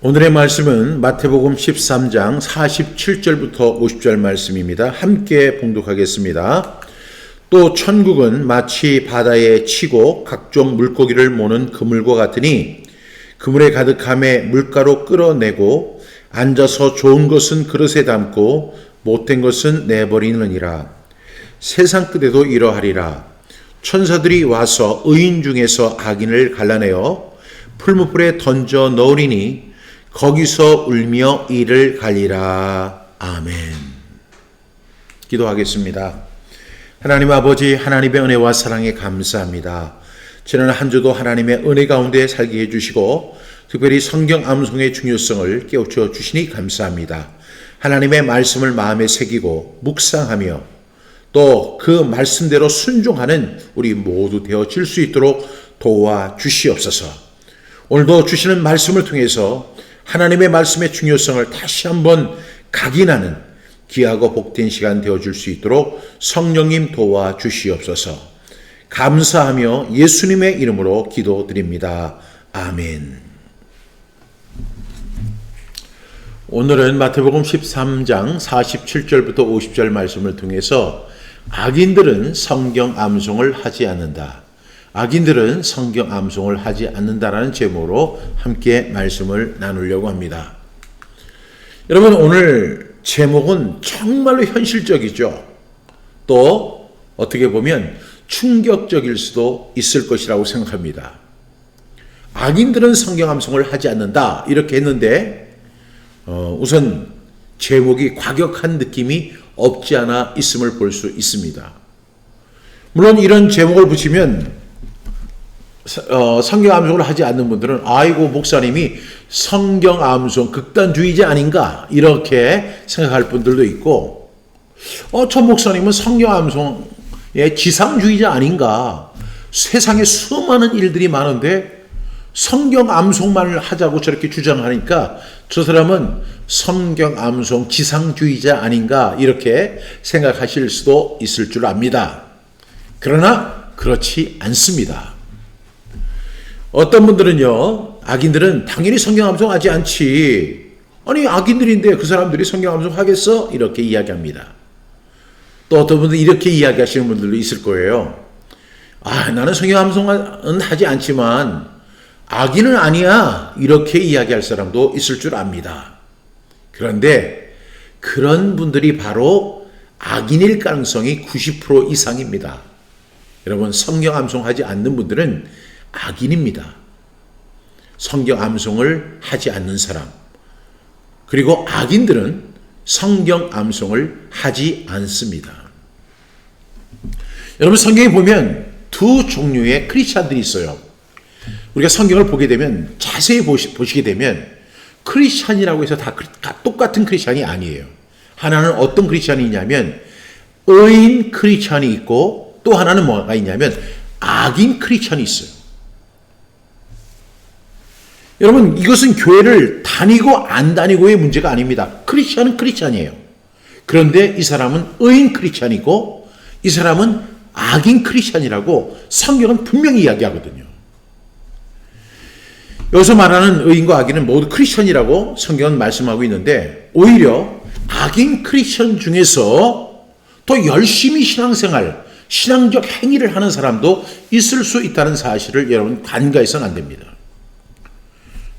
오늘의 말씀은 마태복음 13장 47절부터 50절 말씀입니다. 함께 봉독하겠습니다. 또 천국은 마치 바다에 치고 각종 물고기를 모는 그물과 같으니 그물에 가득함에 물가로 끌어내고 앉아서 좋은 것은 그릇에 담고 못된 것은 내버리느니라. 세상 끝에도 이러하리라. 천사들이 와서 의인 중에서 악인을 갈라내어 풀무불에 던져 넣으리니 거기서 울며 이를 갈리라. 아멘. 기도하겠습니다. 하나님 아버지, 하나님의 은혜와 사랑에 감사합니다. 지난 한 주도 하나님의 은혜 가운데 살게 해주시고 특별히 성경 암송의 중요성을 깨우쳐 주시니 감사합니다. 하나님의 말씀을 마음에 새기고 묵상하며 또 그 말씀대로 순종하는 우리 모두 되어질 수 있도록 도와주시옵소서. 오늘도 주시는 말씀을 통해서 하나님의 말씀의 중요성을 다시 한번 각인하는 귀하고 복된 시간 되어줄 수 있도록 성령님 도와주시옵소서. 감사하며 예수님의 이름으로 기도드립니다. 아멘. 오늘은 마태복음 13장 47절부터 50절 말씀을 통해서 악인들은 성경 암송을 하지 않는다. 악인들은 성경 암송을 하지 않는다라는 제목으로 함께 말씀을 나누려고 합니다. 여러분, 오늘 제목은 정말로 현실적이죠. 또 어떻게 보면 충격적일 수도 있을 것이라고 생각합니다. 악인들은 성경 암송을 하지 않는다 이렇게 했는데 우선 제목이 과격한 느낌이 없지 않아 있음을 볼 수 있습니다. 물론 이런 제목을 붙이면 성경 암송을 하지 않는 분들은 아이고 목사님이 성경 암송 극단주의자 아닌가 이렇게 생각할 분들도 있고 저 목사님은 성경 암송의 지상주의자 아닌가, 세상에 수많은 일들이 많은데 성경 암송만을 하자고 저렇게 주장하니까 저 사람은 성경 암송 지상주의자 아닌가 이렇게 생각하실 수도 있을 줄 압니다. 그러나 그렇지 않습니다. 어떤 분들은요, 악인들은 당연히 성경 암송하지 않지. 아니 악인들인데 그 사람들이 성경 암송하겠어? 이렇게 이야기합니다. 또 어떤 분들은 이렇게 이야기하시는 분들도 있을 거예요. 나는 성경 암송은 하지 않지만 악인은 아니야. 이렇게 이야기할 사람도 있을 줄 압니다. 그런데 그런 분들이 바로 악인일 가능성이 90% 이상입니다. 여러분, 성경 암송하지 않는 분들은 악인입니다. 성경 암송을 하지 않는 사람. 그리고 악인들은 성경 암송을 하지 않습니다. 여러분, 성경에 보면 두 종류의 크리스찬들이 있어요. 우리가 성경을 보게 되면 자세히 보시게 되면 크리스찬이라고 해서 다 똑같은 크리스찬이 아니에요. 하나는 어떤 크리스찬이냐면 의인 크리스찬이 있고 또 하나는 뭐가 있냐면 악인 크리스찬이 있어요. 여러분, 이것은 교회를 다니고 안 다니고의 문제가 아닙니다. 크리스찬은 크리스찬이에요. 그런데 이 사람은 의인 크리스찬이고 이 사람은 악인 크리스찬이라고 성경은 분명히 이야기하거든요. 여기서 말하는 의인과 악인은 모두 크리스찬이라고 성경은 말씀하고 있는데 오히려 악인 크리스찬 중에서 더 열심히 신앙생활, 신앙적 행위를 하는 사람도 있을 수 있다는 사실을 여러분 간과해서는 안 됩니다.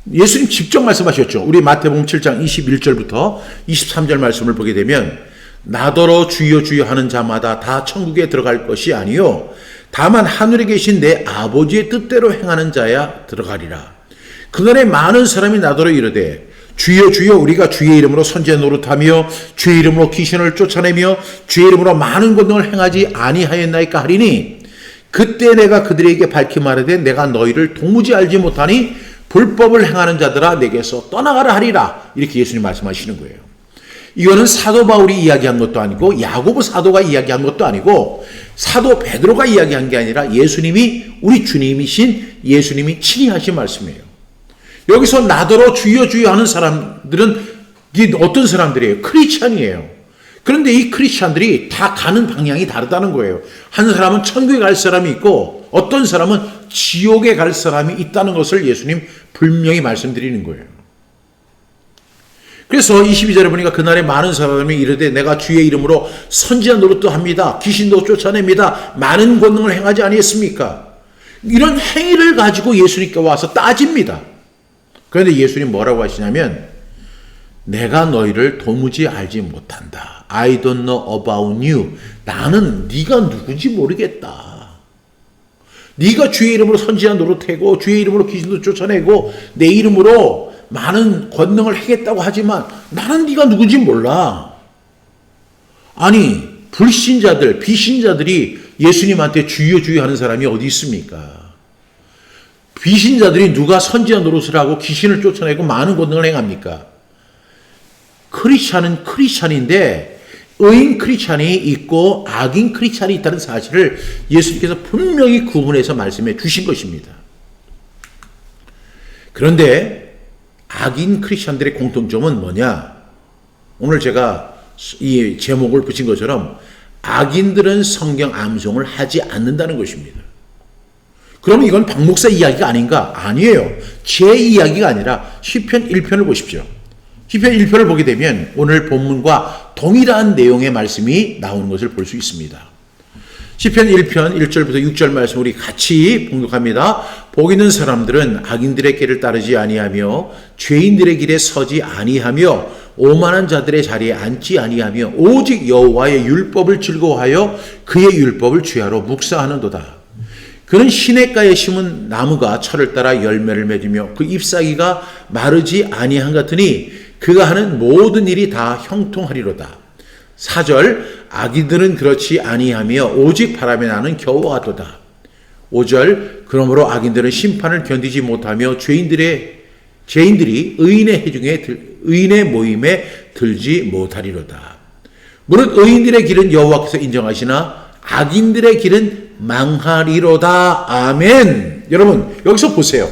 예수님 직접 말씀하셨죠. 우리 마태복음 7장 21절부터 23절 말씀을 보게 되면 나더러 주여 주여 하는 자마다 다 천국에 들어갈 것이 아니요 다만 하늘에 계신 내 아버지의 뜻대로 행하는 자야 들어가리라. 그날에 많은 사람이 나더러 이르되 주여 주여 우리가 주의 이름으로 선지자 노릇하며 주의 이름으로 귀신을 쫓아내며 주의 이름으로 많은 권능을 행하지 아니하였나이까 하리니 그때 내가 그들에게 밝히 말하되 내가 너희를 도무지 알지 못하니 불법을 행하는 자들아 내게서 떠나가라 하리라. 이렇게 예수님 말씀하시는 거예요. 이거는 사도 바울이 이야기한 것도 아니고 야고보 사도가 이야기한 것도 아니고 사도 베드로가 이야기한 게 아니라 예수님이, 우리 주님이신 예수님이 친히 하신 말씀이에요. 여기서 나더러 주여 주여 하는 사람들은 어떤 사람들이에요? 크리스찬이에요. 그런데 이 크리스찬들이 다 가는 방향이 다르다는 거예요. 한 사람은 천국에 갈 사람이 있고 어떤 사람은 지옥에 갈 사람이 있다는 것을 예수님 분명히 말씀드리는 거예요. 그래서 22절에 보니까 그날에 많은 사람이 이르되 내가 주의 이름으로 선지자 노릇도 합니다. 귀신도 쫓아냅니다. 많은 권능을 행하지 아니했습니까? 이런 행위를 가지고 예수님께 와서 따집니다. 그런데 예수님 뭐라고 하시냐면 내가 너희를 도무지 알지 못한다. I don't know about you. 나는 네가 누군지 모르겠다. 네가 주의 이름으로 선지자 노릇하고 주의 이름으로 귀신도 쫓아내고 내 이름으로 많은 권능을 하겠다고 하지만 나는 네가 누군지 몰라. 아니 불신자들, 비신자들이 예수님한테 주여 주여 하는 사람이 어디 있습니까? 비신자들이 누가 선지자 노릇을 하고 귀신을 쫓아내고 많은 권능을 행합니까? 크리스찬은 크리스찬인데 의인 크리스찬이 있고 악인 크리스찬이 있다는 사실을 예수님께서 분명히 구분해서 말씀해 주신 것입니다. 그런데 악인 크리스찬들의 공통점은 뭐냐? 오늘 제가 이 제목을 붙인 것처럼 악인들은 성경 암송을 하지 않는다는 것입니다. 그러면 이건 박 목사 이야기가 아닌가? 아니에요. 제 이야기가 아니라 시편 1편을 보십시오. 시편 1편을 보게 되면 오늘 본문과 동일한 내용의 말씀이 나오는 것을 볼 수 있습니다. 시편 1편 1절부터 6절 말씀 우리 같이 봉독합니다. 복 있는 사람들은 악인들의 길을 따르지 아니하며 죄인들의 길에 서지 아니하며 오만한 자들의 자리에 앉지 아니하며 오직 여호와의 율법을 즐거워하여 그의 율법을 주야로 묵상하는도다. 그는 시냇가에 심은 나무가 철을 따라 열매를 맺으며 그 잎사귀가 마르지 아니한 같으니 그가 하는 모든 일이 다 형통하리로다. 4절 악인들은 그렇지 아니하며 오직 바람에 나는 겨우와 같도다. 5절 그러므로 악인들은 심판을 견디지 못하며 죄인들이 의인의 모임에 들지 못하리로다. 무릇 의인들의 길은 여호와께서 인정하시나 악인들의 길은 망하리로다. 아멘. 여러분 여기서 보세요.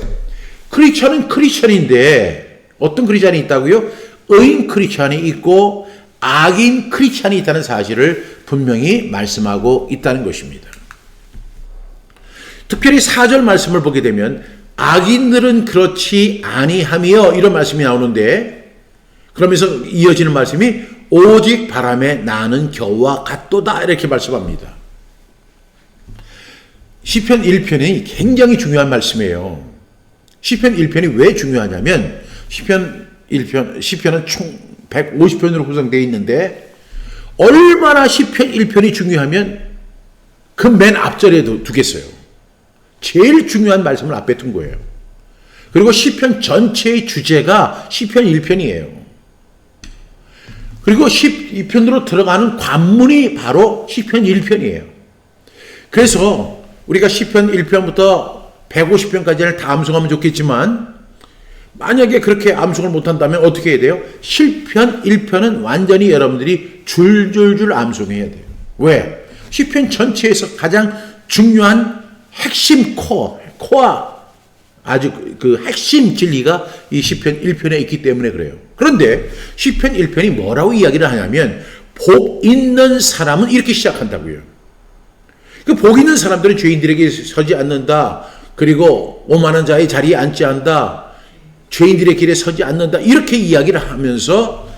크리스천은 크리스천인데 어떤 크리스천이 있다고요? 의인 크리스천이 있고 악인 크리스천이 있다는 사실을 분명히 말씀하고 있다는 것입니다. 특별히 4절 말씀을 보게 되면 악인들은 그렇지 아니하며 이런 말씀이 나오는데 그러면서 이어지는 말씀이 오직 바람에 나는 겨우와 같도다 이렇게 말씀합니다. 시편 1편이 굉장히 중요한 말씀이에요. 시편 1편이 왜 중요하냐면 시편은 총 150편으로 구성되어 있는데 얼마나 시편 1편이 중요하면 그 맨 앞절에 두겠어요. 제일 중요한 말씀을 앞에 둔 거예요. 그리고 시편 전체의 주제가 시편 1편이에요. 그리고 12편으로 들어가는 관문이 바로 시편 1편이에요. 그래서 우리가 시편 1편부터 150편까지를 다 암송하면 좋겠지만 만약에 그렇게 암송을 못한다면 어떻게 해야 돼요? 시편 1편은 완전히 여러분들이 줄줄줄 암송해야 돼요. 왜? 시편 전체에서 가장 중요한 핵심 코어 아주 그 핵심 진리가 이 시편 1편에 있기 때문에 그래요. 그런데 시편 1편이 뭐라고 이야기를 하냐면 복 있는 사람은 이렇게 시작한다고요. 그 복 있는 사람들은 죄인들에게 서지 않는다. 그리고 오만한 자의 자리에 앉지 않는다. 죄인들의 길에 서지 않는다. 이렇게 이야기를 하면서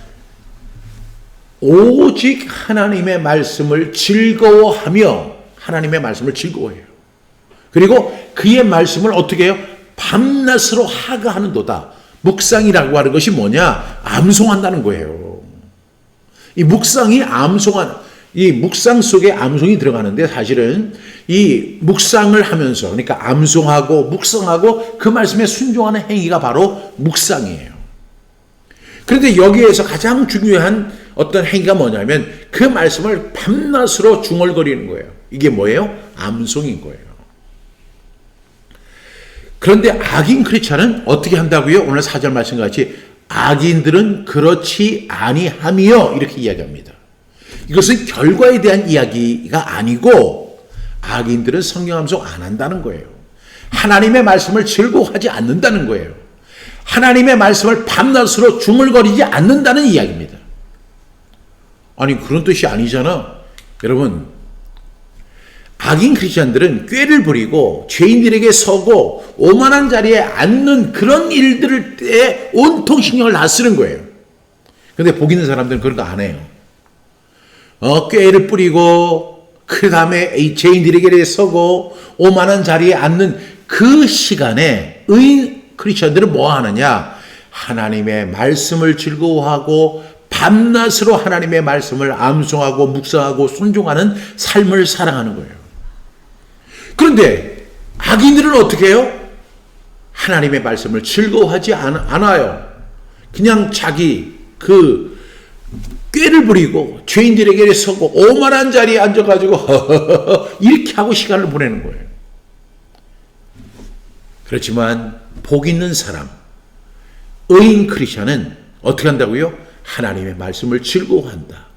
오직 하나님의 말씀을 즐거워하며 하나님의 말씀을 즐거워해요. 그리고 그의 말씀을 어떻게 해요? 밤낮으로 하가하는도다. 묵상이라고 하는 것이 뭐냐? 암송한다는 거예요. 이 묵상이 이 묵상 속에 암송이 들어가는데 사실은 이 묵상을 하면서 그러니까 암송하고 묵상하고 그 말씀에 순종하는 행위가 바로 묵상이에요. 그런데 여기에서 가장 중요한 어떤 행위가 뭐냐면 그 말씀을 밤낮으로 중얼거리는 거예요. 이게 뭐예요? 암송인 거예요. 그런데 악인 크리스찬은 어떻게 한다고요? 오늘 4절 말씀같이 악인들은 그렇지 아니하며 이렇게 이야기합니다. 이것은 결과에 대한 이야기가 아니고 악인들은 성경 암송 안 한다는 거예요. 하나님의 말씀을 즐거워하지 않는다는 거예요. 하나님의 말씀을 밤낮으로 중얼거리지 않는다는 이야기입니다. 아니 그런 뜻이 아니잖아. 여러분 악인 크리스찬들은 꾀를 부리고 죄인들에게 서고 오만한 자리에 앉는 그런 일들에 온통 신경을 다 쓰는 거예요. 근데 복 있는 사람들은 그런 거 안 해요. 꾀를 뿌리고 그 다음에 죄인들에게 서고 오만한 자리에 앉는 그 시간에 의인 크리스천들은 뭐 하느냐? 하나님의 말씀을 즐거워하고 밤낮으로 하나님의 말씀을 암송하고 묵상하고 순종하는 삶을 살아가는 거예요. 그런데 악인들은 어떻게 해요? 하나님의 말씀을 즐거워하지 않아요. 그냥 자기 꾀를 부리고 죄인들에게 서고 오만한 자리에 앉아가지고 이렇게 하고 시간을 보내는 거예요. 그렇지만 복 있는 사람, 의인 크리스천은 어떻게 한다고요? 하나님의 말씀을 즐거워한다.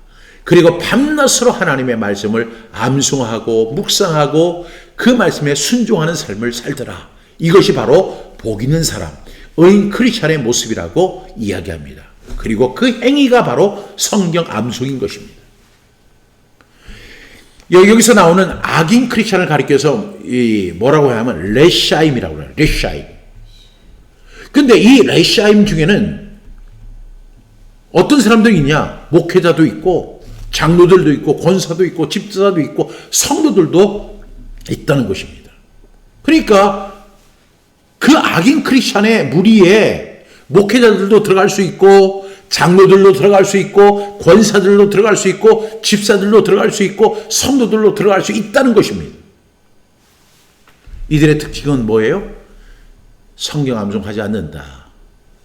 그리고 밤낮으로 하나님의 말씀을 암송하고 묵상하고 그 말씀에 순종하는 삶을 살더라. 이것이 바로 복 있는 사람, 의인 크리스천의 모습이라고 이야기합니다. 그리고 그 행위가 바로 성경 암송인 것입니다. 여기서 나오는 악인 크리스천을 가리켜서 뭐라고 하면 레샤임이라고 해요. 레샤임. 근데 이 레샤임 중에는 어떤 사람들이 있냐? 목회자도 있고 장로들도 있고 권사도 있고 집사도 있고 성도들도 있다는 것입니다. 그러니까 그 악인 크리스천의 무리에 목회자들도 들어갈 수 있고 장로들도 들어갈 수 있고 권사들도 들어갈 수 있고 집사들도 들어갈 수 있고 성도들도 들어갈 수 있다는 것입니다. 이들의 특징은 뭐예요? 성경 암송하지 않는다.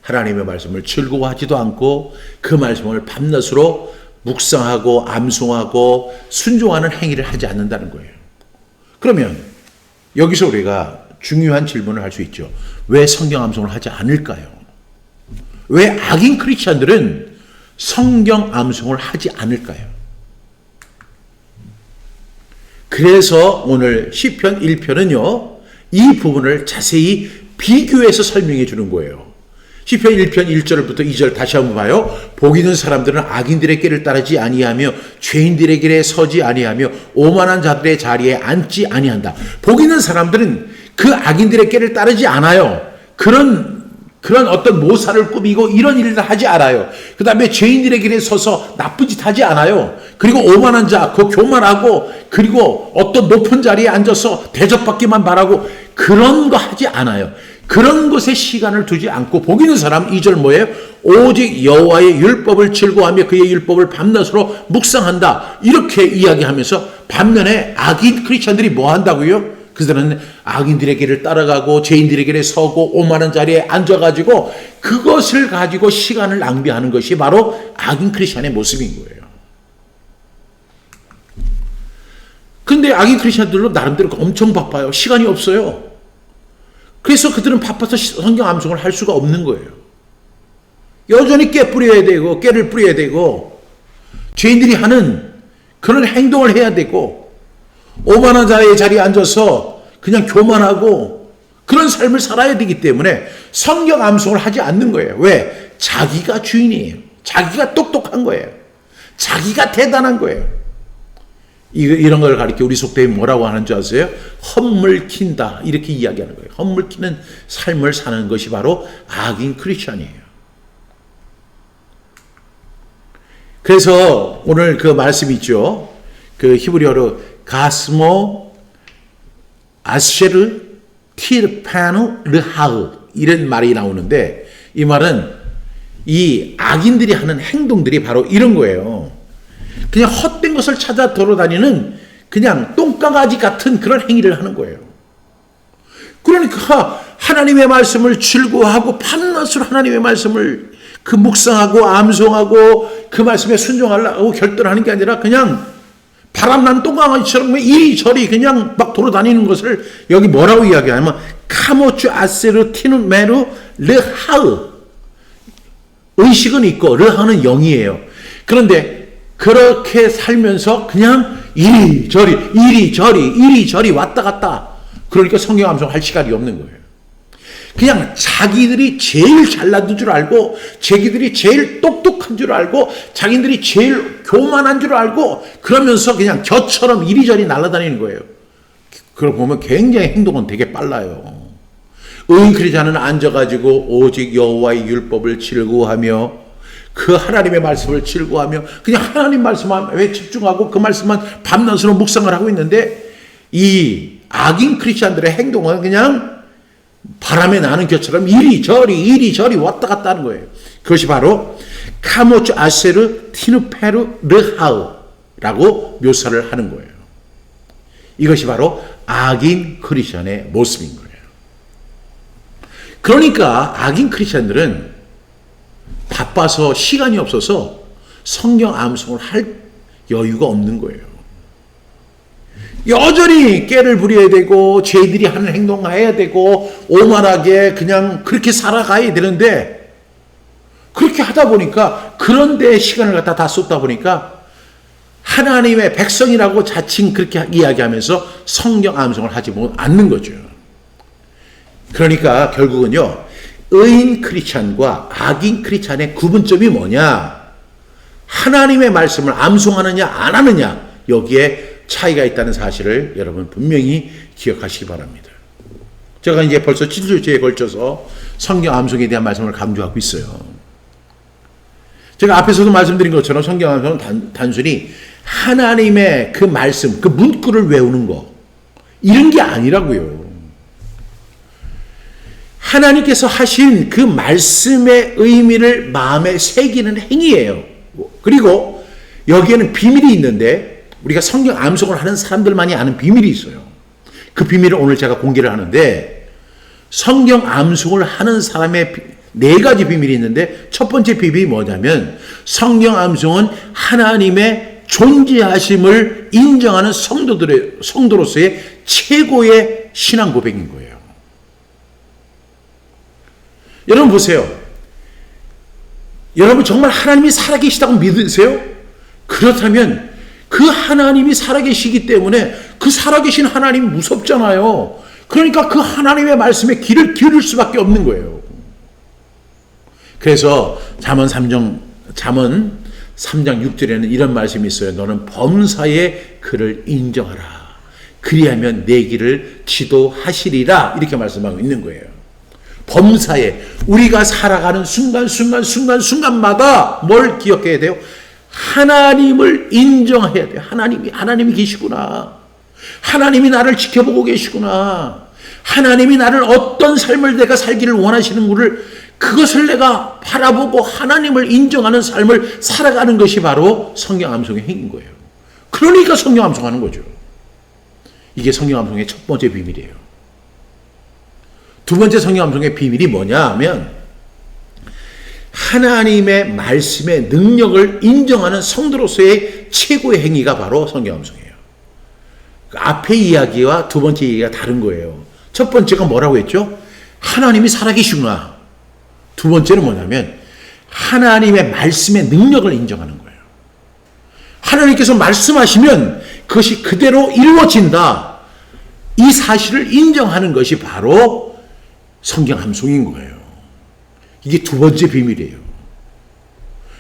하나님의 말씀을 즐거워하지도 않고 그 말씀을 밤낮으로 묵상하고 암송하고 순종하는 행위를 하지 않는다는 거예요. 그러면 여기서 우리가 중요한 질문을 할 수 있죠. 왜 성경 암송을 하지 않을까요? 왜 악인 크리스천들은 성경 암송을 하지 않을까요? 그래서 오늘 시편 1편은요. 이 부분을 자세히 비교해서 설명해 주는 거예요. 시편 1편 1절부터 2절 다시 한번 봐요. 복 있는 사람들은 악인들의 길을 따르지 아니하며 죄인들의 길에 서지 아니하며 오만한 자들의 자리에 앉지 아니한다. 복 있는 사람들은 그 악인들의 길을 따르지 않아요. 그런 어떤 모사를 꾸미고 이런 일을 하지 않아요. 그 다음에 죄인들의 길에 서서 나쁜 짓 하지 않아요. 그리고 오만한 자, 교만하고 그리고 어떤 높은 자리에 앉아서 대접받기만 바라고 그런 거 하지 않아요. 그런 것에 시간을 두지 않고 복 있는 사람 2절 뭐예요? 오직 여호와의 율법을 즐거워하며 그의 율법을 밤낮으로 묵상한다. 이렇게 이야기하면서 반면에 악인 크리스천들이 뭐 한다고요? 그들은 악인들의 길을 따라가고 죄인들의 길에 서고 오만한 자리에 앉아가지고 그것을 가지고 시간을 낭비하는 것이 바로 악인 크리스천의 모습인 거예요. 근데 악인 크리스천들도 나름대로 엄청 바빠요. 시간이 없어요. 그래서 그들은 바빠서 성경 암송을 할 수가 없는 거예요. 여전히 깨를 뿌려야 되고 죄인들이 하는 그런 행동을 해야 되고 오만한 자의 자리에 앉아서 그냥 교만하고 그런 삶을 살아야 되기 때문에 성경 암송을 하지 않는 거예요. 왜? 자기가 주인이에요. 자기가 똑똑한 거예요. 자기가 대단한 거예요. 이런 걸 가리켜 우리 속담이 뭐라고 하는 줄 아세요? 헛물킨다 이렇게 이야기하는 거예요. 헛물키는 삶을 사는 것이 바로 악인 크리스천이에요. 그래서 오늘 그 말씀 있죠. 그 히브리어로 가스모 아쉐르 티르파누 르하으 이런 말이 나오는데 이 말은 이 악인들이 하는 행동들이 바로 이런 거예요. 그냥 헛된 것을 찾아 돌아다니는 그냥 똥강아지 같은 그런 행위를 하는 거예요. 그러니까 하나님의 말씀을 즐거워하고 밤낮으로 하나님의 말씀을 그 묵상하고 암송하고 그 말씀에 순종하려고 결단하는 게 아니라 그냥 바람난 똥강아지처럼 이리저리 그냥 막 돌아다니는 것을 여기 뭐라고 이야기하냐면 카모추 아세르 티누 메루 르하으 의식은 있고 르하는 영이에요. 그런데 그렇게 살면서 그냥 이리저리 왔다 갔다 그러니까 성경 암송할 시간이 없는 거예요. 그냥 자기들이 제일 잘난 줄 알고 자기들이 제일 똑똑한 줄 알고 자기들이 제일 교만한 줄 알고 그러면서 그냥 겨처럼 이리저리 날아다니는 거예요. 그걸 보면 굉장히 행동은 되게 빨라요. 의인 크리스천은 앉아가지고 오직 여호와의 율법을 즐거워하며 그 하나님의 말씀을 즐거워하며 그냥 하나님 말씀에 집중하고 그 말씀만 밤낮으로 묵상을 하고 있는데 이 악인 크리스찬들의 행동은 그냥 바람에 나는 겨처럼 이리저리 왔다 갔다 하는 거예요. 그것이 바로 카모츠 아세르 티누페르 르하우라고 묘사를 하는 거예요. 이것이 바로 악인 크리스찬의 모습인 거예요. 그러니까 악인 크리스찬들은 바빠서 시간이 없어서 성경 암송을 할 여유가 없는 거예요. 여전히 깨를 부려야 되고 죄들이 하는 행동을 해야 되고 오만하게 그냥 그렇게 살아가야 되는데 그렇게 하다 보니까 그런데 시간을 갖다 다 쏟다 보니까 하나님의 백성이라고 자칭 그렇게 이야기하면서 성경 암송을 하지 않는 거죠. 그러니까 결국은요, 의인 크리스찬과 악인 크리스찬의 구분점이 뭐냐? 하나님의 말씀을 암송하느냐 안 하느냐, 여기에 차이가 있다는 사실을 여러분 분명히 기억하시기 바랍니다. 제가 이제 벌써 7주째에 걸쳐서 성경 암송에 대한 말씀을 강조하고 있어요. 제가 앞에서도 말씀드린 것처럼 성경 암송은 단순히 하나님의 그 말씀, 그 문구를 외우는 거, 이런 게 아니라고요. 하나님께서 하신 그 말씀의 의미를 마음에 새기는 행위예요. 그리고 여기에는 비밀이 있는데 우리가 성경 암송을 하는 사람들만이 아는 비밀이 있어요. 그 비밀을 오늘 제가 공개를 하는데, 성경 암송을 하는 사람의 네 가지 비밀이 있는데, 첫 번째 비밀이 뭐냐면 성경 암송은 하나님의 존재하심을 인정하는 성도로서의 최고의 신앙 고백인 거예요. 여러분 보세요. 여러분 정말 하나님이 살아계시다고 믿으세요? 그렇다면 그 하나님이 살아계시기 때문에 그 살아계신 하나님이 무섭잖아요. 그러니까 그 하나님의 말씀에 귀를 기울일 수밖에 없는 거예요. 그래서 잠언 3장 6절에는 이런 말씀이 있어요. 너는 범사의 그를 인정하라. 그리하면 내 길을 지도하시리라. 이렇게 말씀하고 있는 거예요. 범사에 우리가 살아가는 순간마다 뭘 기억해야 돼요? 하나님을 인정해야 돼요. 하나님이 계시구나. 하나님이 나를 지켜보고 계시구나. 하나님이 나를 어떤 삶을 내가 살기를 원하시는 것을 그것을 내가 바라보고 하나님을 인정하는 삶을 살아가는 것이 바로 성경 암송의 행위인 거예요. 그러니까 성경 암송하는 거죠. 이게 성경 암송의 첫 번째 비밀이에요. 두 번째 성경 암송의 비밀이 뭐냐 하면 하나님의 말씀의 능력을 인정하는 성도로서의 최고의 행위가 바로 성경 암송이에요. 그 앞의 이야기와 두 번째 이야기가 다른 거예요. 첫 번째가 뭐라고 했죠? 하나님이 살아계시구나. 두 번째는 뭐냐면 하나님의 말씀의 능력을 인정하는 거예요. 하나님께서 말씀하시면 그것이 그대로 이루어진다. 이 사실을 인정하는 것이 바로 성경 암송인 거예요. 이게 두 번째 비밀이에요.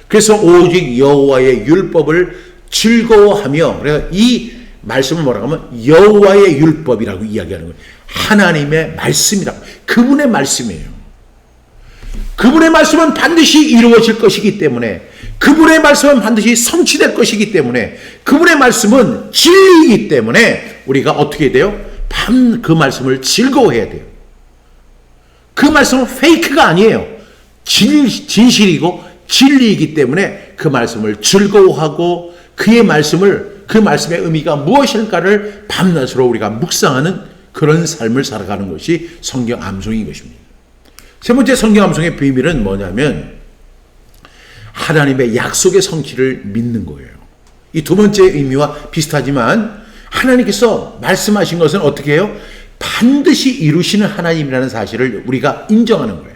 그래서 오직 여호와의 율법을 즐거워하며, 그래서 이 말씀을 뭐라고 하면 여호와의 율법이라고 이야기하는 거예요. 하나님의 말씀이라고. 그분의 말씀이에요. 그분의 말씀은 반드시 이루어질 것이기 때문에, 그분의 말씀은 반드시 성취될 것이기 때문에, 그분의 말씀은 진리이기 때문에 우리가 어떻게 돼요? 밤 그 말씀을 즐거워해야 돼요. 그 말씀은 페이크가 아니에요. 진실이고 진리이기 때문에 그 말씀을 즐거워하고 그 말씀의 의미가 무엇일까를 밤낮으로 우리가 묵상하는 그런 삶을 살아가는 것이 성경 암송인 것입니다. 세 번째 성경 암송의 비밀은 뭐냐면 하나님의 약속의 성취를 믿는 거예요. 이 두 번째 의미와 비슷하지만 하나님께서 말씀하신 것은 어떻게 해요? 반드시 이루시는 하나님이라는 사실을 우리가 인정하는 거예요.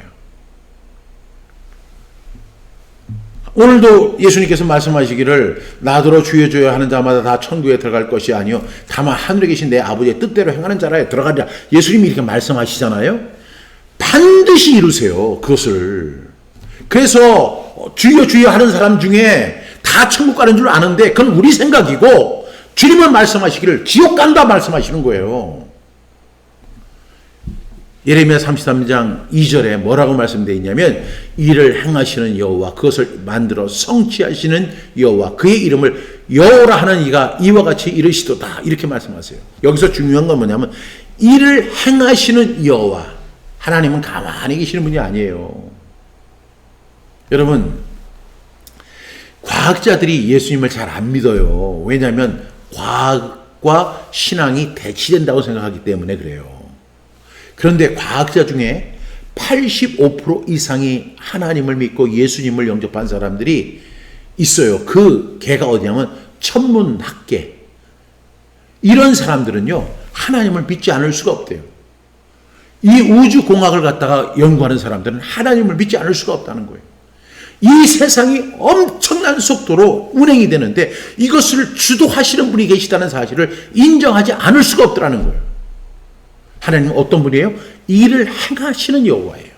오늘도 예수님께서 말씀하시기를 나더러 주여 주여 하는 자마다 다 천국에 들어갈 것이 아니요 다만 하늘에 계신 내 아버지의 뜻대로 행하는 자라에 들어가리라. 예수님이 이렇게 말씀하시잖아요. 반드시 이루세요. 그것을. 그래서 주여 주여 하는 사람 중에 다 천국 가는 줄 아는데 그건 우리 생각이고 주님은 말씀하시기를 지옥 간다 말씀하시는 거예요. 예레미야 33장 2절에 뭐라고 말씀되어 있냐면 이를 행하시는 여호와 그것을 만들어 성취하시는 여호와 그의 이름을 여호라 하는 이가 이와 같이 이르시도다 이렇게 말씀하세요. 여기서 중요한 건 뭐냐면 이를 행하시는 여호와 하나님은 가만히 계시는 분이 아니에요. 여러분 과학자들이 예수님을 잘 안 믿어요. 왜냐하면 과학과 신앙이 대치된다고 생각하기 때문에 그래요. 그런데 과학자 중에 85% 이상이 하나님을 믿고 예수님을 영접한 사람들이 있어요. 그 개가 어디냐면 천문학계. 이런 사람들은요 하나님을 믿지 않을 수가 없대요. 이 우주공학을 갖다가 연구하는 사람들은 하나님을 믿지 않을 수가 없다는 거예요. 이 세상이 엄청난 속도로 운행이 되는데 이것을 주도하시는 분이 계시다는 사실을 인정하지 않을 수가 없더라는 거예요. 하나님은 어떤 분이에요? 일을 행하시는 여호와예요.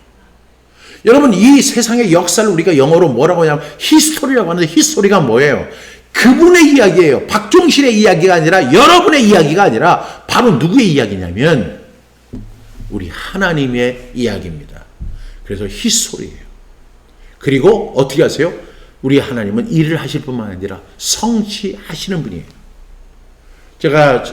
여러분 이 세상의 역사를 우리가 영어로 뭐라고 하냐면 히스토리라고 하는데 히스토리가 뭐예요? 그분의 이야기예요. 박종실의 이야기가 아니라 여러분의 이야기가 아니라 바로 누구의 이야기냐면 우리 하나님의 이야기입니다. 그래서 히스토리예요. 그리고 어떻게 하세요? 우리 하나님은 일을 하실 뿐만 아니라 성취하시는 분이에요. 제가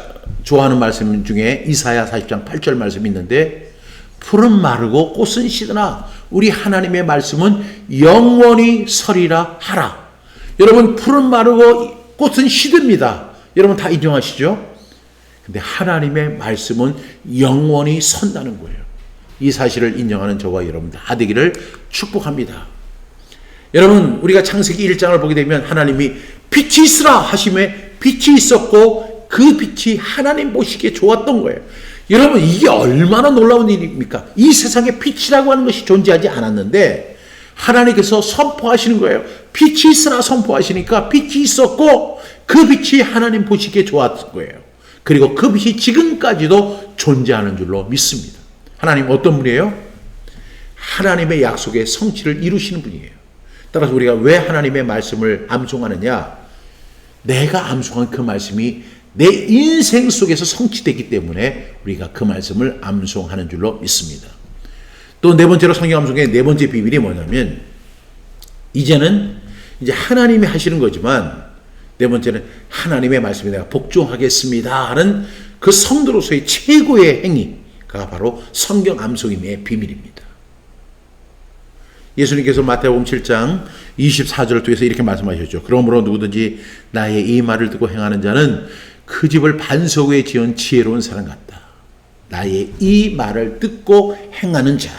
좋아하는 말씀 중에 이사야 40장 8절 말씀이 있는데 풀은 마르고 꽃은 시드나 우리 하나님의 말씀은 영원히 서리라 하라. 여러분 풀은 마르고 꽃은 시듭니다. 여러분 다 인정하시죠? 근데 하나님의 말씀은 영원히 선다는 거예요. 이 사실을 인정하는 저와 여러분 다 되기를 축복합니다. 여러분 우리가 창세기 1장을 보게 되면 하나님이 빛이 있으라 하심에 빛이 있었고 그 빛이 하나님 보시기에 좋았던 거예요. 여러분 이게 얼마나 놀라운 일입니까? 이 세상에 빛이라고 하는 것이 존재하지 않았는데 하나님께서 선포하시는 거예요. 빛이 있으라 선포하시니까 빛이 있었고 그 빛이 하나님 보시기에 좋았던 거예요. 그리고 그 빛이 지금까지도 존재하는 줄로 믿습니다. 하나님 어떤 분이에요? 하나님의 약속의 성취를 이루시는 분이에요. 따라서 우리가 왜 하나님의 말씀을 암송하느냐? 내가 암송한 그 말씀이 내 인생 속에서 성취되기 때문에 우리가 그 말씀을 암송하는 줄로 믿습니다. 또 네 번째로 성경 암송의 네 번째 비밀이 뭐냐면 이제는 이제 하나님이 하시는 거지만 네 번째는 하나님의 말씀에 내가 복종하겠습니다 하는 그 성도로서의 최고의 행위가 바로 성경 암송임의 비밀입니다. 예수님께서 마태복음 7장 24절을 통해서 이렇게 말씀하셨죠. 그러므로 누구든지 나의 이 말을 듣고 행하는 자는 그 집을 반석 위에 지은 지혜로운 사람 같다. 나의 이 말을 듣고 행하는 자.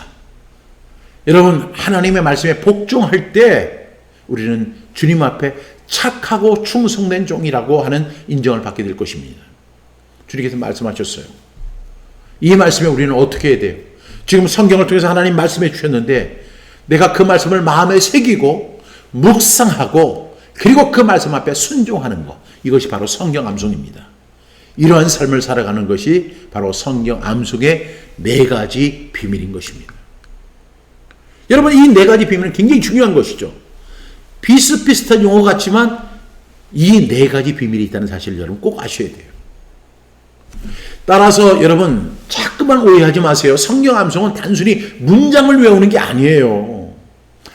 여러분 하나님의 말씀에 복종할 때 우리는 주님 앞에 착하고 충성된 종이라고 하는 인정을 받게 될 것입니다. 주님께서 말씀하셨어요. 이 말씀에 우리는 어떻게 해야 돼요? 지금 성경을 통해서 하나님 말씀해 주셨는데 내가 그 말씀을 마음에 새기고 묵상하고 그리고 그 말씀 앞에 순종하는 것, 이것이 바로 성경 암송입니다. 이러한 삶을 살아가는 것이 바로 성경 암송의 네 가지 비밀인 것입니다. 여러분 이 네 가지 비밀은 굉장히 중요한 것이죠. 비슷비슷한 용어 같지만 이 네 가지 비밀이 있다는 사실을 여러분 꼭 아셔야 돼요. 따라서 여러분 자꾸만 오해하지 마세요. 성경 암송은 단순히 문장을 외우는 게 아니에요.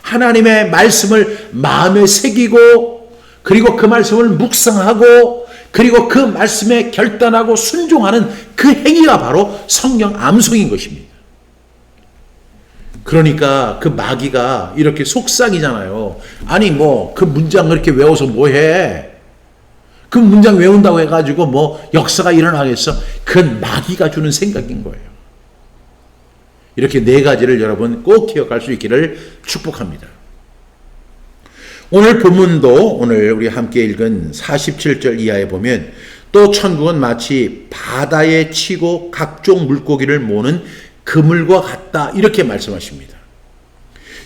하나님의 말씀을 마음에 새기고 그리고 그 말씀을 묵상하고 그리고 그 말씀에 결단하고 순종하는 그 행위가 바로 성경 암송인 것입니다. 그러니까 그 마귀가 이렇게 속삭이잖아요. 아니 뭐 그 문장을 이렇게 외워서 뭐해? 그 문장 외운다고 해가지고 뭐 역사가 일어나겠어? 그건 마귀가 주는 생각인 거예요. 이렇게 네 가지를 여러분 꼭 기억할 수 있기를 축복합니다. 오늘 본문도 오늘 우리 함께 읽은 47절 이하에 보면 또 천국은 마치 바다에 치고 각종 물고기를 모는 그물과 같다 이렇게 말씀하십니다.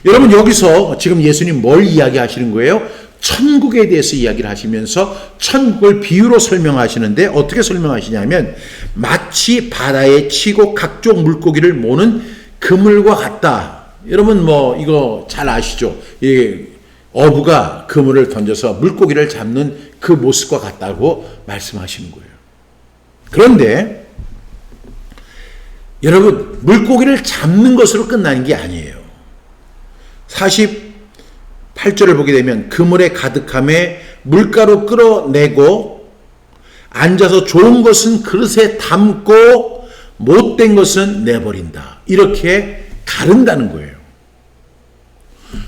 여러분 여기서 지금 예수님 뭘 이야기하시는 거예요? 천국에 대해서 이야기를 하시면서 천국을 비유로 설명하시는데 어떻게 설명하시냐면 마치 바다에 치고 각종 물고기를 모는 그물과 같다. 여러분 뭐 이거 잘 아시죠? 이 어부가 그물을 던져서 물고기를 잡는 그 모습과 같다고 말씀하시는 거예요. 그런데 여러분, 물고기를 잡는 것으로 끝나는 게 아니에요. 48절을 보게 되면 그물에 가득함에 물가로 끌어내고 앉아서 좋은 것은 그릇에 담고 못된 것은 내버린다. 이렇게 가른다는 거예요.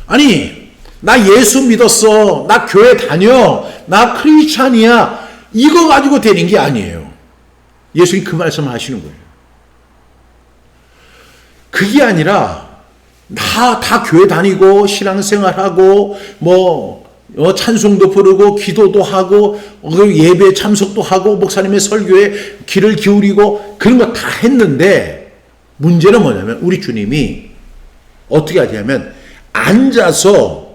아니, 나 예수 믿었어. 나 교회 다녀. 나 크리스찬이야. 이거 가지고 되는 게 아니에요. 예수님 그 말씀을 하시는 거예요. 그게 아니라 다 교회 다니고 신앙생활하고 찬송도 부르고 기도도 하고 예배 참석도 하고 목사님의 설교에 귀를 기울이고 그런 거 다 했는데 문제는 뭐냐면 우리 주님이 어떻게 하냐면 앉아서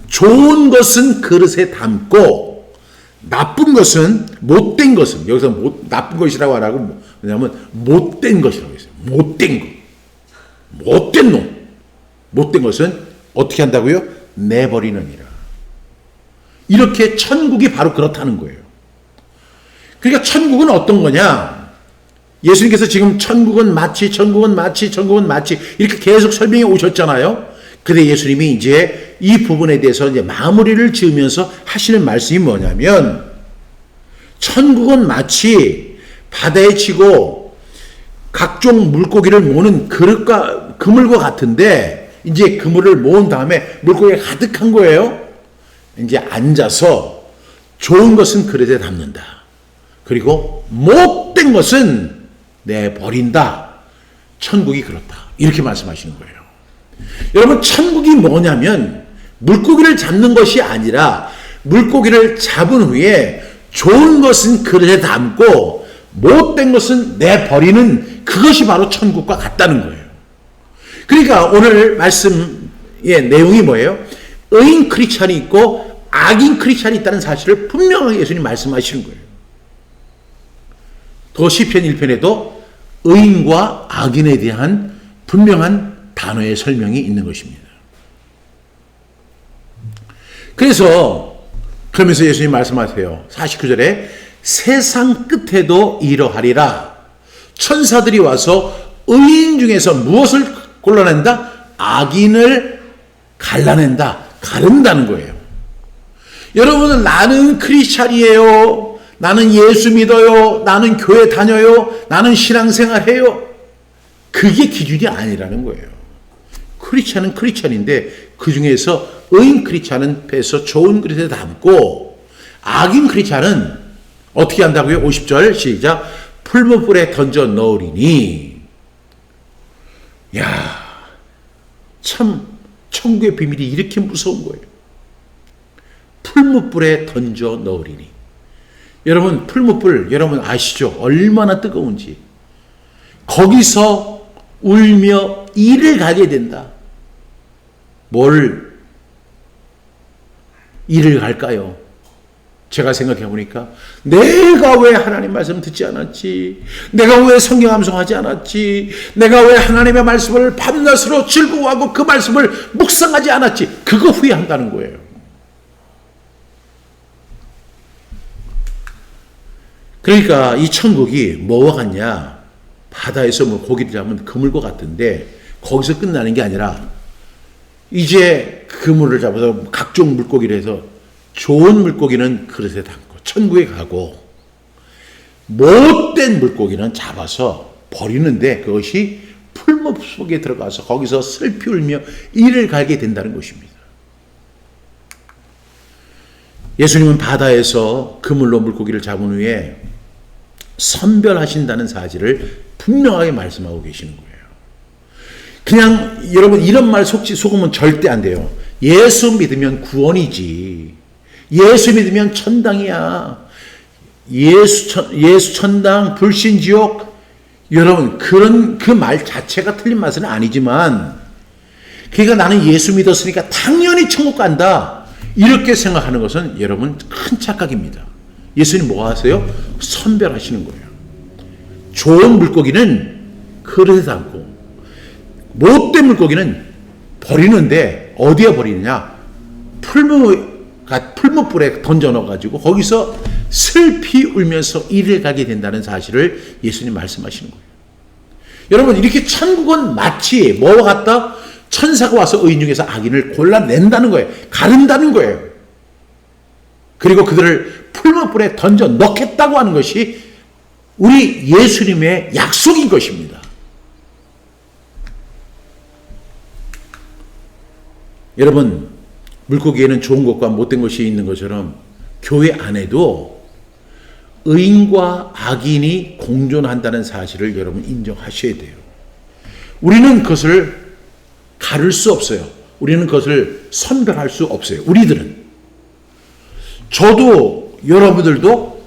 좋은 것은 그릇에 담고 나쁜 것은 못된 것은 여기서 나쁜 것이라고 안 하고 뭐냐면 못된 것이라고 했어요. 못된 것. 못된 놈. 못된 것은 어떻게 한다고요? 내버리느니라. 이렇게 천국이 바로 그렇다는 거예요. 그러니까 천국은 어떤 거냐? 예수님께서 지금 천국은 마치 이렇게 계속 설명해 오셨잖아요. 근데 예수님이 이제 이 부분에 대해서 이제 마무리를 지으면서 하시는 말씀이 뭐냐면 천국은 마치 바다에 치고 각종 물고기를 모는 그물과 같은데 이제 그물을 모은 다음에 물고기가 가득한 거예요. 이제 앉아서 좋은 것은 그릇에 담는다. 그리고 못된 것은 내버린다. 천국이 그렇다. 이렇게 말씀하시는 거예요. 여러분, 천국이 뭐냐면 물고기를 잡는 것이 아니라 물고기를 잡은 후에 좋은 것은 그릇에 담고 못된 것은 내버리는 그것이 바로 천국과 같다는 거예요. 그러니까 오늘 말씀의 내용이 뭐예요? 의인 크리스찬이 있고 악인 크리스찬이 있다는 사실을 분명하게 예수님 말씀하시는 거예요. 또 시편 1편에도 의인과 악인에 대한 분명한 단어의 설명이 있는 것입니다. 그러면서 예수님 말씀하세요. 49절에 세상 끝에도 이러하리라. 천사들이 와서 의인 중에서 무엇을 골라낸다? 악인을 갈라낸다. 가른다는 거예요. 여러분은 나는 크리스찬이에요. 나는 예수 믿어요. 나는 교회 다녀요. 나는 신앙생활해요. 그게 기준이 아니라는 거예요. 크리스찬은 크리스찬인데 그 중에서 의인 크리스찬은 빼서 좋은 그릇에 담고 악인 크리스찬은 어떻게 한다고요? 50절 시작. 풀무불에 던져 넣으리니. 야, 참 천국의 비밀이 이렇게 무서운 거예요. 풀무불에 던져 넣으리니. 여러분, 풀무불 여러분 아시죠? 얼마나 뜨거운지. 거기서 울며 이를 가게 된다. 뭘 이를 갈까요? 제가 생각해 보니까 내가 왜 하나님 말씀 듣지 않았지? 내가 왜 성경 암송하지 않았지? 내가 왜 하나님의 말씀을 밤낮으로 즐거워하고 그 말씀을 묵상하지 않았지? 그거 후회한다는 거예요. 그러니까 이 천국이 뭐와 같냐? 바다에서 고기를 잡으면 그물과 같은데 거기서 끝나는 게 아니라 이제 그물을 잡아서 각종 물고기를 해서 좋은 물고기는 그릇에 담고 천국에 가고 못된 물고기는 잡아서 버리는데 그것이 풀무 속에 들어가서 거기서 슬피 울며 이를 갈게 된다는 것입니다. 예수님은 바다에서 그물로 물고기를 잡은 후에 선별하신다는 사실을 분명하게 말씀하고 계시는 거예요. 그냥 여러분 이런 말 속으면 절대 안 돼요. 예수 믿으면 구원이지. 예수 믿으면 천당이야. 예수 천당, 불신 지옥. 여러분 그런 그 말 자체가 틀린 말은 아니지만 그러니까 나는 예수 믿었으니까 당연히 천국 간다. 이렇게 생각하는 것은 여러분 큰 착각입니다. 예수님 뭐 하세요? 선별하시는 거예요. 좋은 물고기는 그릇에 담고 못된 물고기는 버리는데 어디에 버리느냐? 풀무불에 던져 넣어가지고 거기서 슬피 울면서 이를 가게 된다는 사실을 예수님 말씀하시는 거예요. 여러분, 이렇게 천국은 마치 뭐와 같다? 천사가 와서 의인 중에서 악인을 골라낸다는 거예요. 가른다는 거예요. 그리고 그들을 풀무불에 던져 넣겠다고 하는 것이 우리 예수님의 약속인 것입니다. 여러분, 물고기에는 좋은 것과 못된 것이 있는 것처럼 교회 안에도 의인과 악인이 공존한다는 사실을 여러분 인정하셔야 돼요. 우리는 그것을 가를 수 없어요. 우리는 그것을 선별할 수 없어요. 우리들은. 저도 여러분들도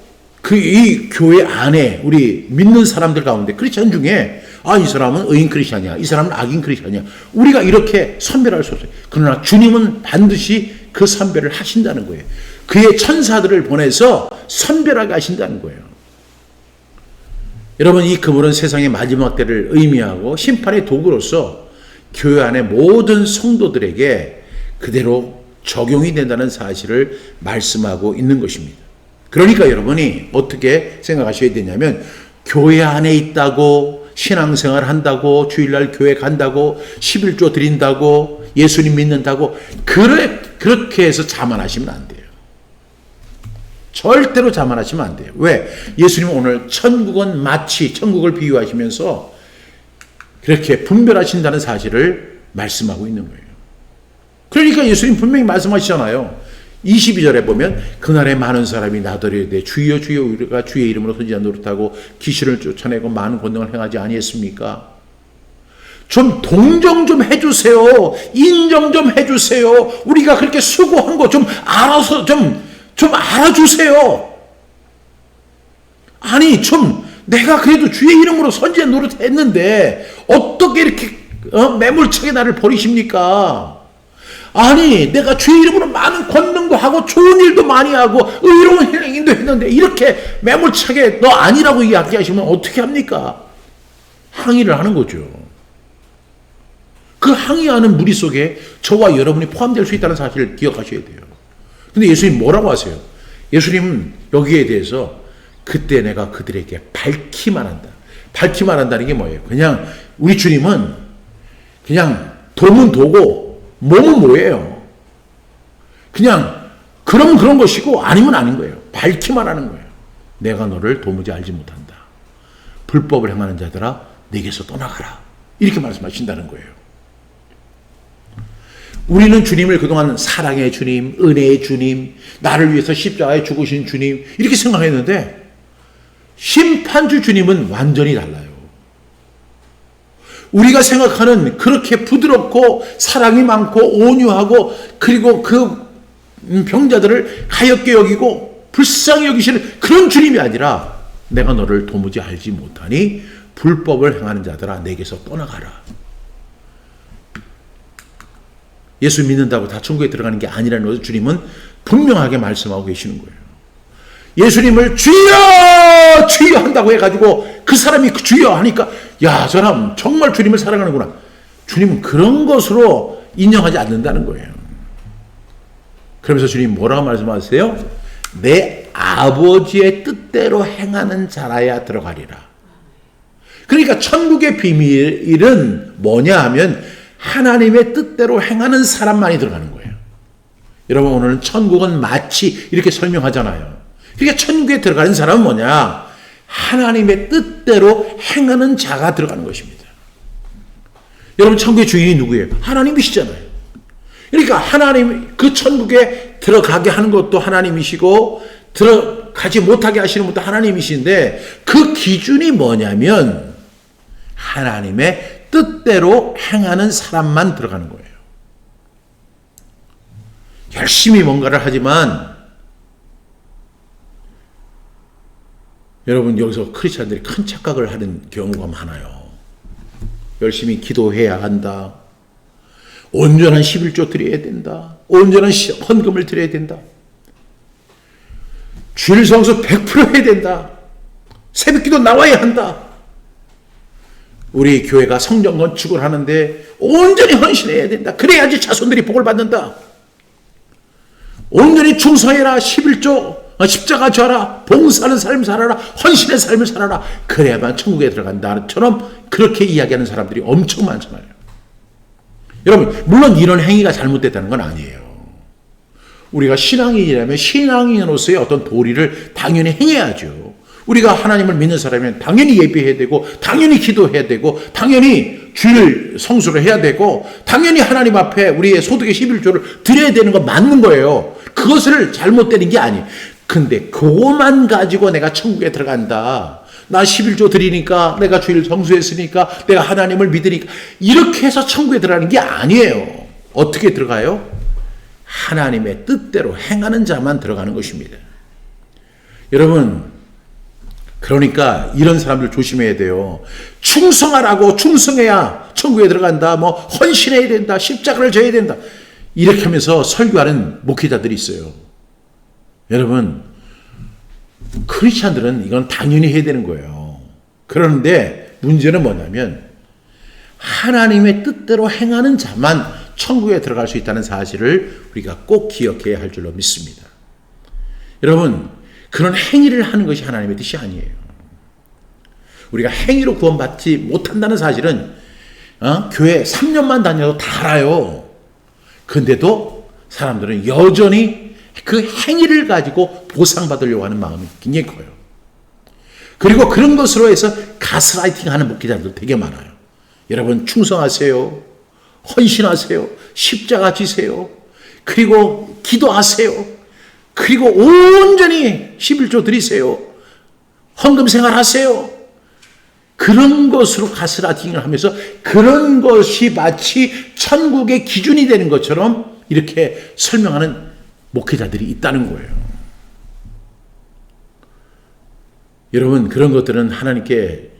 이 교회 안에 우리 믿는 사람들 가운데 크리스찬 중에 이 사람은 의인 크리스찬이야. 이 사람은 악인 크리스찬이야. 우리가 이렇게 선별할 수 없어요. 그러나 주님은 반드시 그 선별을 하신다는 거예요. 그의 천사들을 보내서 선별하게 하신다는 거예요. 여러분, 이 그물은 세상의 마지막 때를 의미하고 심판의 도구로서 교회 안의 모든 성도들에게 그대로 적용이 된다는 사실을 말씀하고 있는 것입니다. 그러니까 여러분이 어떻게 생각하셔야 되냐면, 교회 안에 있다고, 신앙생활 한다고, 주일날 교회 간다고, 11조 드린다고, 예수님 믿는다고, 그렇게 해서 자만하시면 안 돼요. 절대로 자만하시면 안 돼요. 왜? 예수님은 오늘 천국은 마치, 천국을 비유하시면서 그렇게 분별하신다는 사실을 말씀하고 있는 거예요. 그러니까 예수님 분명히 말씀하시잖아요. 22절에 보면 그날에 많은 사람이 나더리되 주여 주여 우리가 주의 이름으로 선지자 노릇하고 귀신을 쫓아내고 많은 권능을 행하지 아니했습니까? 좀 동정 좀 해주세요. 인정 좀 해주세요. 우리가 그렇게 수고한 거 좀 알아서 좀 알아주세요. 아니 내가 그래도 주의 이름으로 선지자 노릇했는데 어떻게 이렇게 매몰차게 나를 버리십니까? 아니 내가 주의 이름으로 많은 권능도 하고 좋은 일도 많이 하고 의로운 행위도 했는데 이렇게 매몰차게 너 아니라고 이야기하시면 어떻게 합니까? 항의를 하는 거죠. 그 항의하는 무리 속에 저와 여러분이 포함될 수 있다는 사실을 기억하셔야 돼요. 근데 예수님 뭐라고 하세요? 예수님은 여기에 대해서 그때 내가 그들에게 밝히만 한다. 밝히만 한다는 게 뭐예요? 그냥 우리 주님은 그냥 도면 도고 몸은 뭐예요? 그냥 그러면 그런 것이고 아니면 아닌 거예요. 밝히만 하는 거예요. 내가 너를 도무지 알지 못한다. 불법을 행하는 자들아 내게서 떠나가라. 이렇게 말씀하신다는 거예요. 우리는 주님을 그동안 사랑의 주님, 은혜의 주님, 나를 위해서 십자가에 죽으신 주님 이렇게 생각했는데 심판주 주님은 완전히 달라요. 우리가 생각하는 그렇게 부드럽고 사랑이 많고 온유하고 그리고 그 병자들을 가엾게 여기고 불쌍히 여기시는 그런 주님이 아니라 내가 너를 도무지 알지 못하니 불법을 행하는 자들아 내게서 떠나가라. 예수 믿는다고 다 천국에 들어가는 게 아니라는 것을 주님은 분명하게 말씀하고 계시는 거예요. 예수님을 주여 주여 한다고 해가지고 그 사람이 주여 하니까 야, 저 사람 정말 주님을 사랑하는구나. 주님은 그런 것으로 인정하지 않는다는 거예요. 그러면서 주님 뭐라고 말씀하세요? 내 아버지의 뜻대로 행하는 자라야 들어가리라. 그러니까 천국의 비밀은 뭐냐 하면 하나님의 뜻대로 행하는 사람만이 들어가는 거예요. 여러분 오늘은 천국은 마치 이렇게 설명하잖아요. 그러니까 천국에 들어가는 사람은 뭐냐? 하나님의 뜻대로 행하는 자가 들어가는 것입니다. 여러분 천국의 주인이 누구예요? 하나님이시잖아요. 그러니까 하나님 그 천국에 들어가게 하는 것도 하나님이시고 들어가지 못하게 하시는 것도 하나님이신데 그 기준이 뭐냐면 하나님의 뜻대로 행하는 사람만 들어가는 거예요. 열심히 뭔가를 하지만 여러분 여기서 크리스찬들이 큰 착각을 하는 경우가 많아요. 열심히 기도해야 한다. 온전한 11조 드려야 된다. 온전한 헌금을 드려야 된다. 주일 성수 100% 해야 된다. 새벽기도 나와야 한다. 우리 교회가 성전 건축을 하는데 온전히 헌신해야 된다. 그래야지 자손들이 복을 받는다. 온전히 충성해라. 11조 십자가 져라, 봉사하는 삶 살아라, 헌신의 삶을 살아라, 그래야만 천국에 들어간다처럼 그렇게 이야기하는 사람들이 엄청 많잖아요. 여러분, 물론 이런 행위가 잘못됐다는 건 아니에요. 우리가 신앙인이라면 신앙인으로서의 어떤 도리를 당연히 행해야죠. 우리가 하나님을 믿는 사람이면 당연히 예배해야 되고, 당연히 기도해야 되고, 당연히 주일 성수를 해야 되고, 당연히 하나님 앞에 우리의 소득의 11조를 드려야 되는 건 맞는 거예요. 그것을 잘못되는 게 아니에요. 근데 그것만 가지고 내가 천국에 들어간다, 나 11조 드리니까, 내가 주일 성수했으니까, 내가 하나님을 믿으니까, 이렇게 해서 천국에 들어가는 게 아니에요. 어떻게 들어가요? 하나님의 뜻대로 행하는 자만 들어가는 것입니다. 여러분, 그러니까 이런 사람들 조심해야 돼요. 충성하라고, 충성해야 천국에 들어간다, 헌신해야 된다, 십자가를 져야 된다, 이렇게 하면서 설교하는 목회자들이 있어요. 여러분, 크리스찬들은 이건 당연히 해야 되는 거예요. 그런데 문제는 뭐냐면 하나님의 뜻대로 행하는 자만 천국에 들어갈 수 있다는 사실을 우리가 꼭 기억해야 할 줄로 믿습니다. 여러분, 그런 행위를 하는 것이 하나님의 뜻이 아니에요. 우리가 행위로 구원받지 못한다는 사실은 교회 3년만 다녀도 다 알아요. 근데도 사람들은 여전히 그 행위를 가지고 보상받으려고 하는 마음이 굉장히 커요. 그리고 그런 것으로 해서 가스라이팅 하는 목회자들도 되게 많아요. 여러분, 충성하세요. 헌신하세요. 십자가 지세요. 그리고 기도하세요. 그리고 온전히 11조 드리세요. 헌금 생활하세요. 그런 것으로 가스라이팅을 하면서 그런 것이 마치 천국의 기준이 되는 것처럼 이렇게 설명하는 목회자들이 있다는 거예요. 여러분, 그런 것들은 하나님께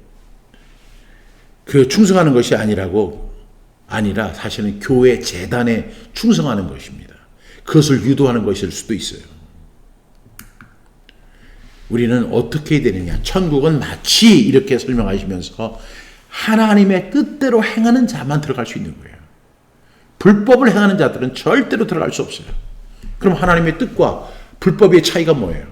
충성하는 것이 아니라 사실은 교회 재단에 충성하는 것입니다. 그것을 유도하는 것일 수도 있어요. 우리는 어떻게 되느냐? 천국은 마치 이렇게 설명하시면서 하나님의 뜻대로 행하는 자만 들어갈 수 있는 거예요. 불법을 행하는 자들은 절대로 들어갈 수 없어요. 그럼 하나님의 뜻과 불법의 차이가 뭐예요?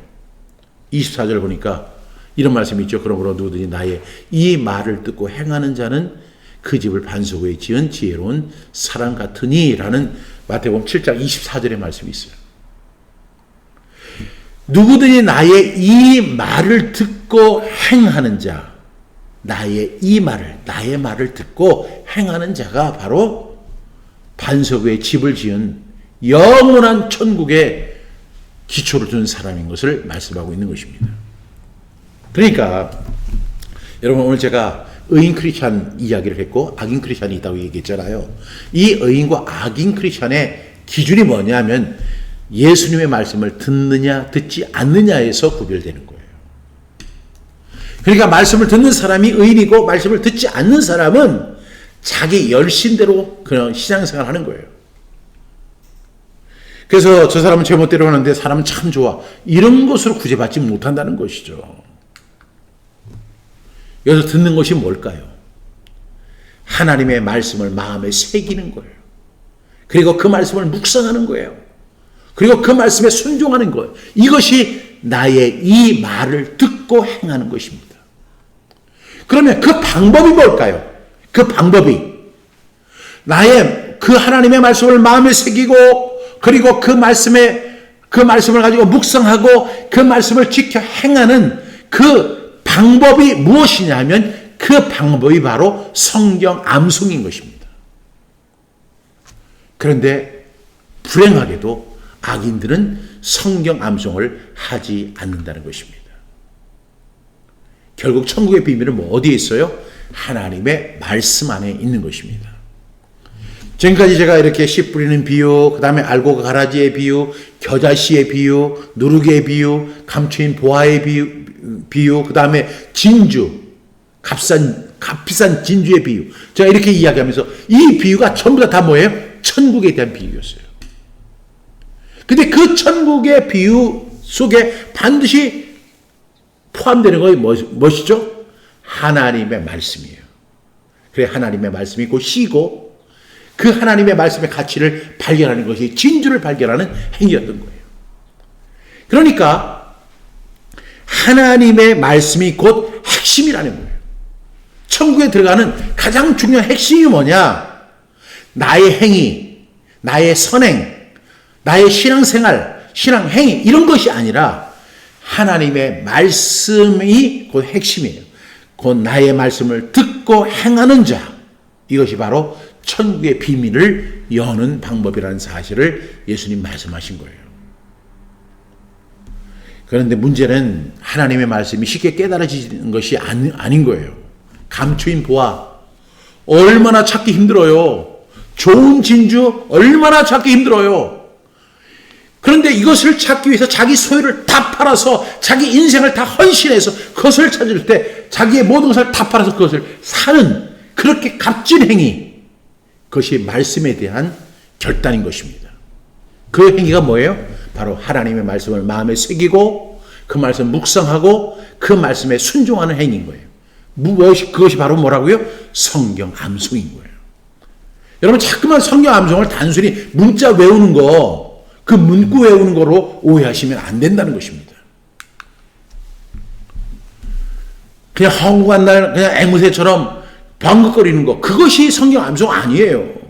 24절 보니까 이런 말씀이 있죠. 그러므로 누구든지 나의 이 말을 듣고 행하는 자는 그 집을 반석 위에 지은 지혜로운 사람 같으니 라는 마태복음 7장 24절의 말씀이 있어요. 누구든지 나의 이 말을 듣고 행하는 자, 나의 말을 듣고 행하는 자가 바로 반석 위에 집을 지은 영원한 천국의 기초를 둔 사람인 것을 말씀하고 있는 것입니다. 그러니까 여러분, 오늘 제가 의인 크리스찬 이야기를 했고 악인 크리스찬이 있다고 얘기했잖아요. 이 의인과 악인 크리스찬의 기준이 뭐냐면 예수님의 말씀을 듣느냐 듣지 않느냐에서 구별되는 거예요. 그러니까 말씀을 듣는 사람이 의인이고 말씀을 듣지 않는 사람은 자기 열심대로 그냥 신앙생활 하는 거예요. 그래서 저 사람은 제멋대로 하는데 사람은 참 좋아, 이런 것으로 구제받지 못한다는 것이죠. 여기서 듣는 것이 뭘까요? 하나님의 말씀을 마음에 새기는 거예요. 그리고 그 말씀을 묵상하는 거예요. 그리고 그 말씀에 순종하는 거예요. 이것이 나의 이 말을 듣고 행하는 것입니다. 그러면 그 방법이 뭘까요? 그 방법이 나의 그 하나님의 말씀을 마음에 새기고 그리고 그 말씀을 가지고 묵상하고 그 말씀을 지켜 행하는 그 방법이 무엇이냐 하면 그 방법이 바로 성경 암송인 것입니다. 그런데 불행하게도 악인들은 성경 암송을 하지 않는다는 것입니다. 결국 천국의 비밀은 어디에 있어요? 하나님의 말씀 안에 있는 것입니다. 지금까지 제가 이렇게 씨 뿌리는 비유, 그 다음에 알곡 가라지의 비유, 겨자씨의 비유, 누룩의 비유, 감추인 보화의 비유, 그 다음에 진주, 값비싼 진주의 비유, 제가 이렇게 이야기하면서 이 비유가 전부 다 뭐예요? 천국에 대한 비유였어요. 근데 그 천국의 비유 속에 반드시 포함되는 것이 무엇이죠? 하나님의 말씀이에요. 그래, 하나님의 말씀이 곧 씨고 그 하나님의 말씀의 가치를 발견하는 것이 진주를 발견하는 행위였던 거예요. 그러니까 하나님의 말씀이 곧 핵심이라는 거예요. 천국에 들어가는 가장 중요한 핵심이 뭐냐? 나의 행위, 나의 선행, 나의 신앙생활, 신앙행위 이런 것이 아니라 하나님의 말씀이 곧 핵심이에요. 곧 나의 말씀을 듣고 행하는 자, 이것이 바로 천국의 비밀을 여는 방법이라는 사실을 예수님 말씀하신 거예요. 그런데 문제는 하나님의 말씀이 쉽게 깨달아지는 것이 아닌 거예요. 감추인 보아 얼마나 찾기 힘들어요. 좋은 진주 얼마나 찾기 힘들어요. 그런데 이것을 찾기 위해서 자기 소유를 다 팔아서 자기 인생을 다 헌신해서 그것을 찾을 때 자기의 모든 것을 다 팔아서 그것을 사는 그렇게 값진 행위, 그것이 말씀에 대한 결단인 것입니다. 그 행위가 뭐예요? 바로 하나님의 말씀을 마음에 새기고 그 말씀 묵상하고 그 말씀에 순종하는 행위인 거예요. 그것이 바로 뭐라고요? 성경 암송인 거예요. 여러분 자꾸만 성경 암송을 단순히 문자 외우는 거, 그 문구 외우는 거로 오해하시면 안 된다는 것입니다. 그냥 헝구한 날 그냥 앵무새처럼 방긋거리는 거, 그것이 성경 암송 아니에요.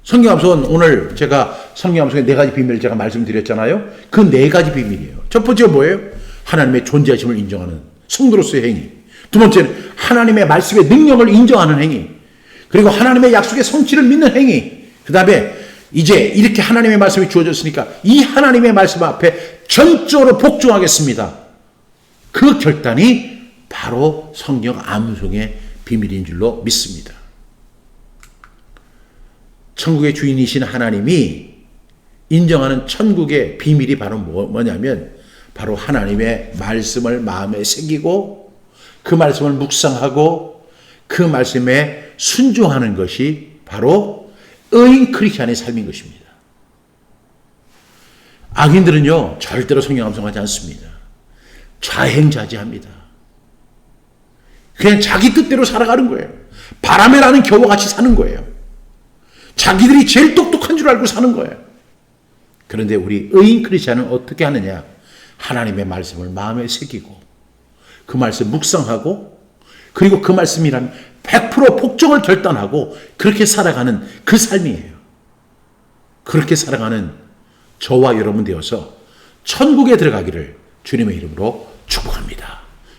성경 암송은 오늘 제가 성경 암송의 4가지 비밀을 제가 말씀드렸잖아요. 그 4가지 비밀이에요. 첫 번째가 뭐예요? 하나님의 존재하심을 인정하는 성도로서의 행위. 두 번째는 하나님의 말씀의 능력을 인정하는 행위. 그리고 하나님의 약속의 성취를 믿는 행위. 그 다음에 이제 이렇게 하나님의 말씀이 주어졌으니까 이 하나님의 말씀 앞에 전적으로 복종하겠습니다. 그 결단이 바로 성경 암송의 비밀인 줄로 믿습니다. 천국의 주인이신 하나님이 인정하는 천국의 비밀이 바로 뭐냐면 바로 하나님의 말씀을 마음에 새기고 그 말씀을 묵상하고 그 말씀에 순종하는 것이 바로 의인 크리스찬의 삶인 것입니다. 악인들은요 절대로 성경 암송하지 않습니다. 좌행좌지합니다. 그냥 자기 뜻대로 살아가는 거예요. 바람에 나는 겨와 같이 사는 거예요. 자기들이 제일 똑똑한 줄 알고 사는 거예요. 그런데 우리 의인 크리스찬은 어떻게 하느냐? 하나님의 말씀을 마음에 새기고 그 말씀 묵상하고 그리고 그 말씀이란 100% 복종을 결단하고 그렇게 살아가는 그 삶이에요. 그렇게 살아가는 저와 여러분 되어서 천국에 들어가기를 주님의 이름으로 축복합니다.